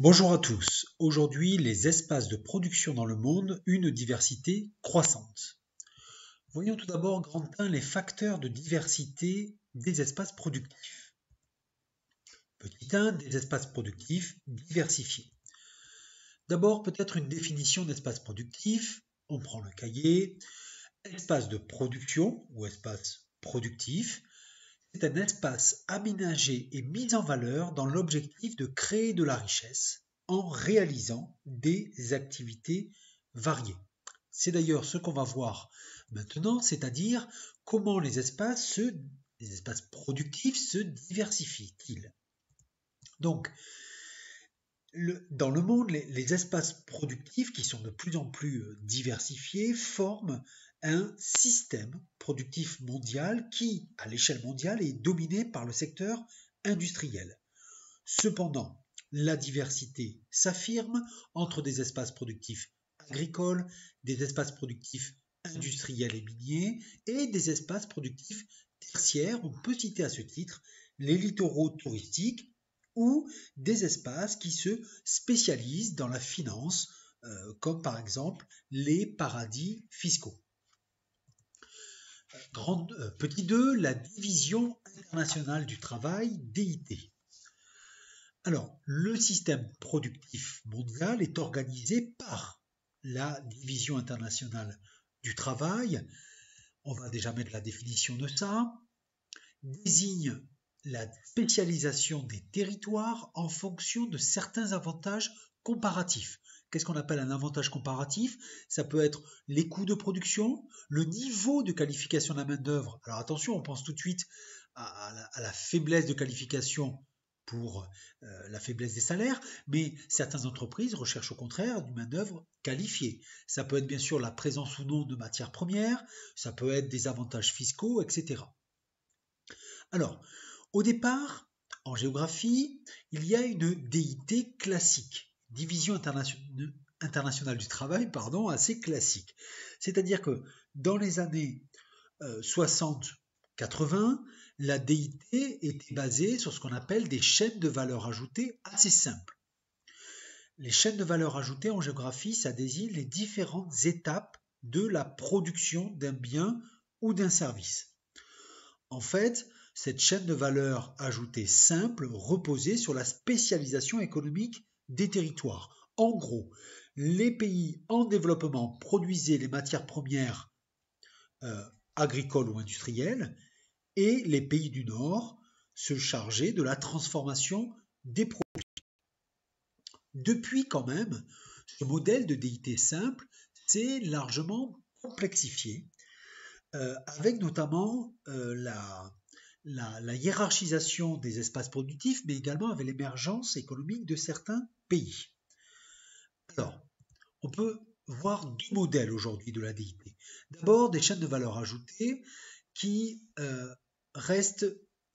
Bonjour à tous. Aujourd'hui, les espaces de production dans le monde, une diversité croissante. Voyons tout d'abord, grand 1, les facteurs de diversité des espaces productifs. Petit 1, des espaces productifs diversifiés. D'abord, peut-être une définition d'espace productif. On prend le cahier. Espace de production ou espace productif, c'est un espace aménagé et mis en valeur dans l'objectif de créer de la richesse en réalisant des activités variées. C'est d'ailleurs ce qu'on va voir maintenant, c'est-à-dire comment les espaces productifs se diversifient-ils. Donc, dans le monde, les espaces productifs qui sont de plus en plus diversifiés forment un système productif mondial qui, à l'échelle mondiale, est dominé par le secteur industriel. Cependant, la diversité s'affirme entre des espaces productifs agricoles, des espaces productifs industriels et miniers et des espaces productifs tertiaires. On peut citer à ce titre les littoraux touristiques ou des espaces qui se spécialisent dans la finance, comme par exemple les paradis fiscaux. Petit 2, la division internationale du travail, DIT. Alors, le système productif mondial est organisé par la division internationale du travail. On va déjà mettre la définition de ça. Désigne la spécialisation des territoires en fonction de certains avantages comparatifs. Qu'est-ce qu'on appelle un avantage comparatif? Ça peut être les coûts de production, le niveau de qualification de la main-d'œuvre. Alors attention, on pense tout de suite à la faiblesse de qualification pour la faiblesse des salaires, mais certaines entreprises recherchent au contraire une main-d'œuvre qualifiée. Ça peut être bien sûr la présence ou non de matières premières, ça peut être des avantages fiscaux, etc. Alors, au départ, en géographie, il y a une DIT classique, division internationale du travail, assez classique. C'est-à-dire que dans les années 60-80, la DIT était basée sur ce qu'on appelle des chaînes de valeur ajoutée assez simples. Les chaînes de valeur ajoutée en géographie, ça désigne les différentes étapes de la production d'un bien ou d'un service. En fait, cette chaîne de valeur ajoutée simple reposait sur la spécialisation économique des territoires. En gros, les pays en développement produisaient les matières premières agricoles ou industrielles et les pays du Nord se chargeaient de la transformation des produits. Depuis quand même, ce modèle de DIT simple s'est largement complexifié, avec notamment la hiérarchisation des espaces productifs, mais également avec l'émergence économique de certains pays. Alors, on peut voir deux modèles aujourd'hui de la DIT. D'abord, des chaînes de valeur ajoutée qui restent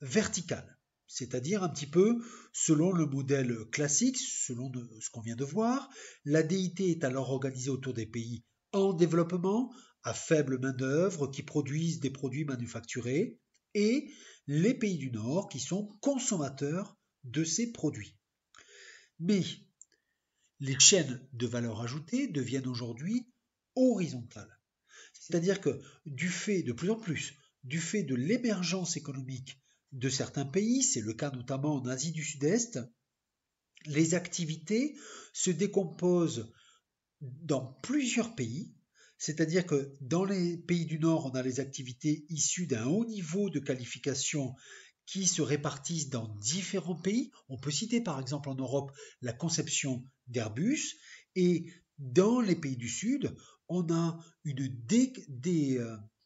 verticales, c'est-à-dire un petit peu selon le modèle classique, selon ce qu'on vient de voir. La DIT est alors organisée autour des pays en développement, à faible main-d'œuvre, qui produisent des produits manufacturés, et les pays du Nord qui sont consommateurs de ces produits. Mais les chaînes de valeur ajoutée deviennent aujourd'hui horizontales. C'est-à-dire que de plus en plus, du fait de l'émergence économique de certains pays, c'est le cas notamment en Asie du Sud-Est, les activités se décomposent dans plusieurs pays. C'est-à-dire que dans les pays du Nord, on a les activités issues d'un haut niveau de qualification qui se répartissent dans différents pays. On peut citer par exemple en Europe la conception d'Airbus, et dans les pays du Sud, on a une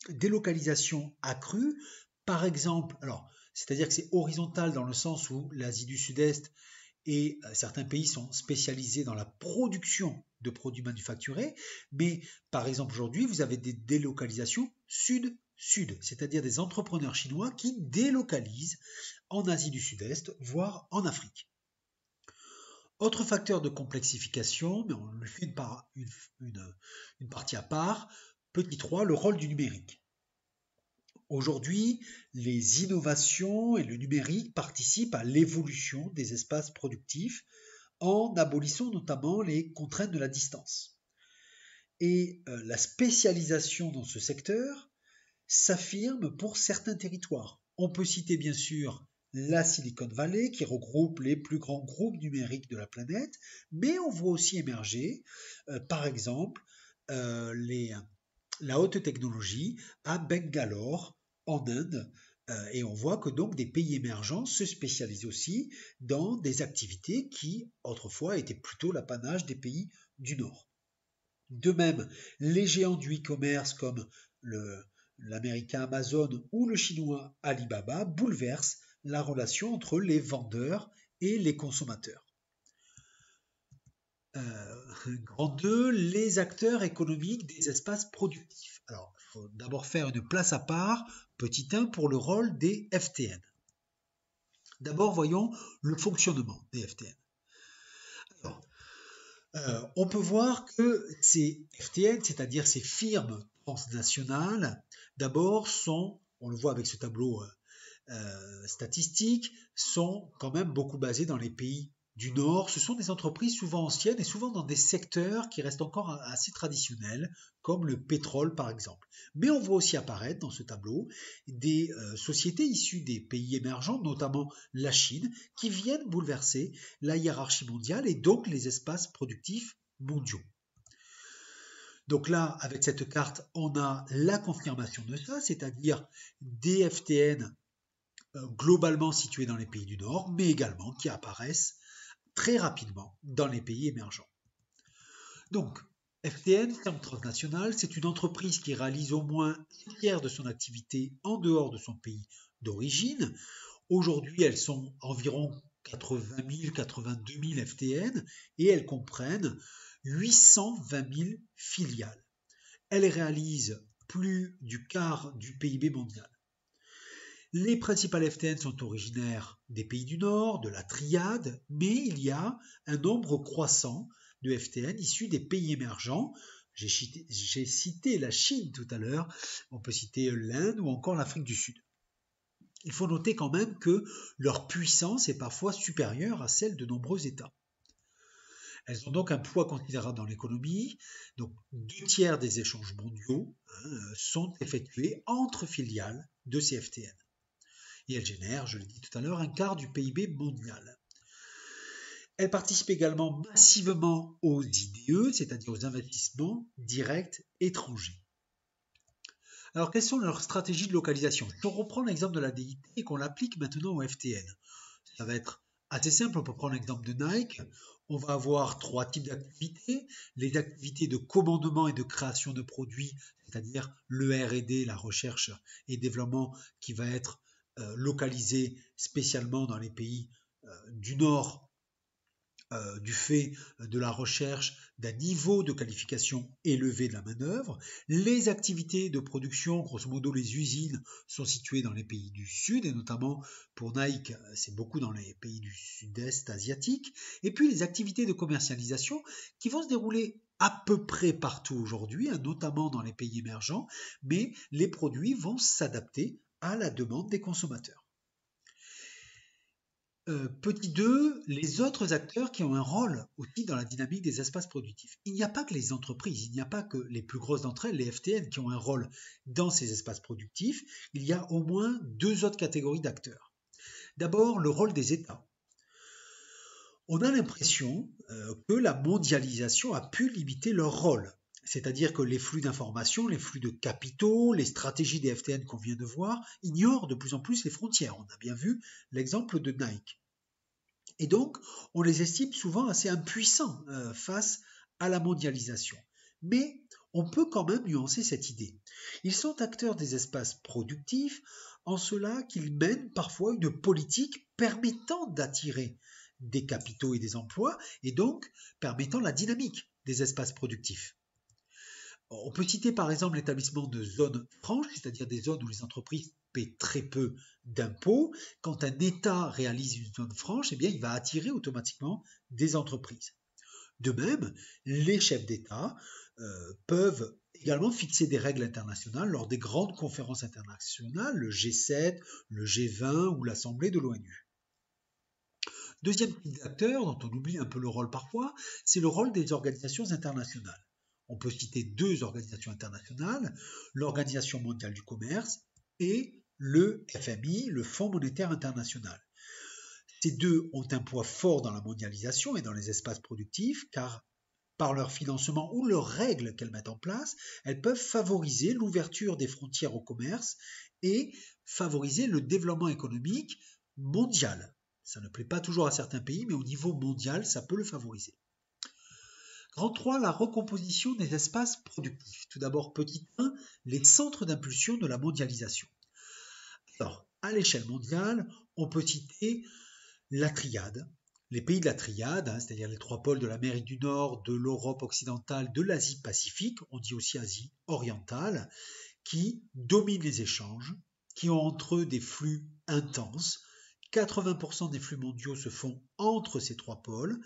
délocalisation accrue. Par exemple, c'est-à-dire que c'est horizontal dans le sens où l'Asie du Sud-Est et certains pays sont spécialisés dans la production de produits manufacturés, mais par exemple aujourd'hui, vous avez des délocalisations sud-sud, c'est-à-dire des entrepreneurs chinois qui délocalisent en Asie du Sud-Est, voire en Afrique. Autre facteur de complexification, mais on le fait une partie à part, petit 3, le rôle du numérique. Aujourd'hui, les innovations et le numérique participent à l'évolution des espaces productifs en abolissant notamment les contraintes de la distance. Et la spécialisation dans ce secteur s'affirme pour certains territoires. On peut citer bien sûr la Silicon Valley qui regroupe les plus grands groupes numériques de la planète, mais on voit aussi émerger, par exemple, la haute technologie à Bangalore, en Inde, et on voit que donc des pays émergents se spécialisent aussi dans des activités qui autrefois étaient plutôt l'apanage des pays du Nord. De même, les géants du e-commerce comme l'américain Amazon ou le chinois Alibaba bouleversent la relation entre les vendeurs et les consommateurs. Grand 2, les acteurs économiques des espaces productifs. Alors, il faut d'abord faire une place à part, petit 1, pour le rôle des FTN. D'abord, voyons le fonctionnement des FTN. Alors, on peut voir que ces FTN, c'est-à-dire ces firmes transnationales, d'abord sont, on le voit avec ce tableau statistique, sont quand même beaucoup basées dans les pays du Nord. Ce sont des entreprises souvent anciennes et souvent dans des secteurs qui restent encore assez traditionnels, comme le pétrole par exemple. Mais on voit aussi apparaître dans ce tableau des sociétés issues des pays émergents, notamment la Chine, qui viennent bouleverser la hiérarchie mondiale et donc les espaces productifs mondiaux. Donc là, avec cette carte, on a la confirmation de ça, c'est-à-dire des FTN globalement situés dans les pays du Nord, mais également qui apparaissent très rapidement dans les pays émergents. Donc, FTN, firme transnationale, c'est une entreprise qui réalise au moins un tiers de son activité en dehors de son pays d'origine. Aujourd'hui, elles sont environ 80 000, 82 000 FTN et elles comprennent 820 000 filiales. Elles réalisent plus du quart du PIB mondial. Les principales FTN sont originaires des pays du Nord, de la Triade, mais il y a un nombre croissant de FTN issus des pays émergents. J'ai cité la Chine tout à l'heure, on peut citer l'Inde ou encore l'Afrique du Sud. Il faut noter quand même que leur puissance est parfois supérieure à celle de nombreux États. Elles ont donc un poids considérable dans l'économie. Donc 2/3 des échanges mondiaux sont effectués entre filiales de ces FTN. Et elles génèrent, je l'ai dit tout à l'heure, un quart du PIB mondial. Elles participent également massivement aux IDE, c'est-à-dire aux investissements directs étrangers. Alors, quelles sont leurs stratégies de localisation? Si on reprend l'exemple de la DIT et qu'on l'applique maintenant au FTN, ça va être assez simple. On peut prendre l'exemple de Nike. On va avoir 3 types d'activités. Les activités de commandement et de création de produits, c'est-à-dire le R&D, la recherche et développement, qui va être localisé spécialement dans les pays du Nord du fait de la recherche d'un niveau de qualification élevé de la main-d'œuvre. Les activités de production, grosso modo les usines, sont situées dans les pays du Sud, et notamment pour Nike, c'est beaucoup dans les pays du Sud-Est asiatique. Et puis les activités de commercialisation qui vont se dérouler à peu près partout aujourd'hui, notamment dans les pays émergents, mais les produits vont s'adapter à la demande des consommateurs. Petit 2, les autres acteurs qui ont un rôle aussi dans la dynamique des espaces productifs. Il n'y a pas que les entreprises, il n'y a pas que les plus grosses d'entre elles, les FTN, qui ont un rôle dans ces espaces productifs. Il y a au moins 2 autres catégories d'acteurs. D'abord, le rôle des États. On a l'impression que la mondialisation a pu limiter leur rôle. C'est-à-dire que les flux d'informations, les flux de capitaux, les stratégies des FTN qu'on vient de voir ignorent de plus en plus les frontières. On a bien vu l'exemple de Nike. Et donc, on les estime souvent assez impuissants face à la mondialisation. Mais on peut quand même nuancer cette idée. Ils sont acteurs des espaces productifs en cela qu'ils mènent parfois une politique permettant d'attirer des capitaux et des emplois et donc permettant la dynamique des espaces productifs. On peut citer par exemple l'établissement de zones franches, c'est-à-dire des zones où les entreprises paient très peu d'impôts. Quand un État réalise une zone franche, eh bien, il va attirer automatiquement des entreprises. De même, les chefs d'État peuvent également fixer des règles internationales lors des grandes conférences internationales, le G7, le G20 ou l'Assemblée de l'ONU. Deuxième type d'acteur, dont on oublie un peu le rôle parfois, c'est le rôle des organisations internationales. On peut citer deux organisations internationales, l'Organisation mondiale du commerce et le FMI, le Fonds monétaire international. Ces deux ont un poids fort dans la mondialisation et dans les espaces productifs, car par leur financement ou leurs règles qu'elles mettent en place, elles peuvent favoriser l'ouverture des frontières au commerce et favoriser le développement économique mondial. Ça ne plaît pas toujours à certains pays, mais au niveau mondial, ça peut le favoriser. Grand 3, la recomposition des espaces productifs. Tout d'abord, petit 1, les centres d'impulsion de la mondialisation. Alors, à l'échelle mondiale, on peut citer la triade, les pays de la triade, c'est-à-dire les trois pôles de l'Amérique du Nord, de l'Europe occidentale, de l'Asie-Pacifique, on dit aussi Asie orientale, qui dominent les échanges, qui ont entre eux des flux intenses. 80% des flux mondiaux se font entre ces trois pôles.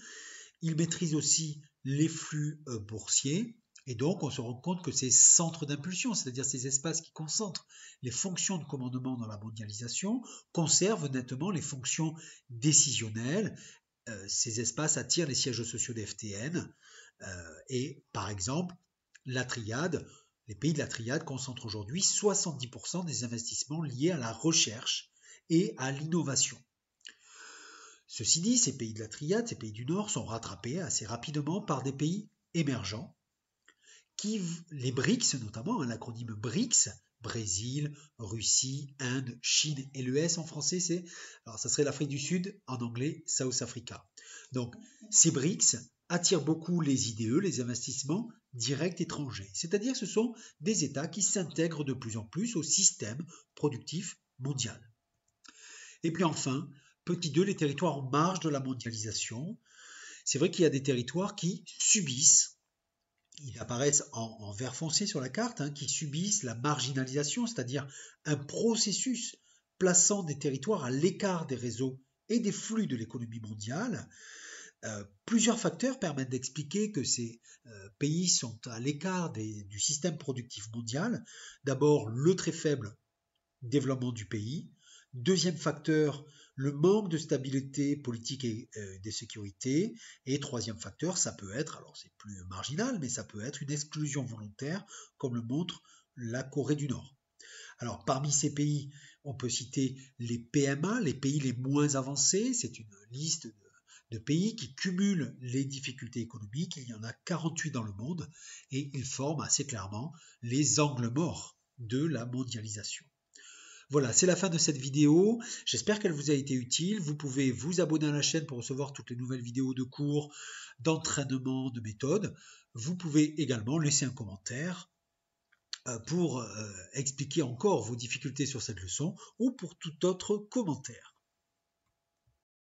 Ils maîtrisent aussi les flux boursiers. Et donc, on se rend compte que ces centres d'impulsion, c'est-à-dire ces espaces qui concentrent les fonctions de commandement dans la mondialisation, conservent nettement les fonctions décisionnelles. Ces espaces attirent les sièges sociaux des FTN. Et par exemple, la triade, les pays de la triade concentrent aujourd'hui 70% des investissements liés à la recherche et à l'innovation. Ceci dit, ces pays de la triade, ces pays du Nord, sont rattrapés assez rapidement par des pays émergents, les BRICS notamment, l'acronyme BRICS, Brésil, Russie, Inde, Chine et l'ES en français, alors ça serait l'Afrique du Sud, en anglais South Africa. Donc ces BRICS attirent beaucoup les IDE, les investissements directs étrangers, c'est-à-dire que ce sont des États qui s'intègrent de plus en plus au système productif mondial. Et puis enfin, petit 2, les territoires en marge de la mondialisation. C'est vrai qu'il y a des territoires qui subissent, ils apparaissent en vert foncé sur la carte, qui subissent la marginalisation, c'est-à-dire un processus plaçant des territoires à l'écart des réseaux et des flux de l'économie mondiale. Plusieurs facteurs permettent d'expliquer que ces pays sont à l'écart du système productif mondial. D'abord, le très faible développement du pays. Deuxième facteur, le manque de stabilité politique et de sécurité. Et troisième facteur, ça peut être, alors c'est plus marginal, mais ça peut être une exclusion volontaire, comme le montre la Corée du Nord. Alors parmi ces pays, on peut citer les PMA, les pays les moins avancés. C'est une liste de pays qui cumulent les difficultés économiques. Il y en a 48 dans le monde et ils forment assez clairement les angles morts de la mondialisation. Voilà, c'est la fin de cette vidéo. J'espère qu'elle vous a été utile. Vous pouvez vous abonner à la chaîne pour recevoir toutes les nouvelles vidéos de cours, d'entraînement, de méthodes. Vous pouvez également laisser un commentaire pour expliquer encore vos difficultés sur cette leçon ou pour tout autre commentaire.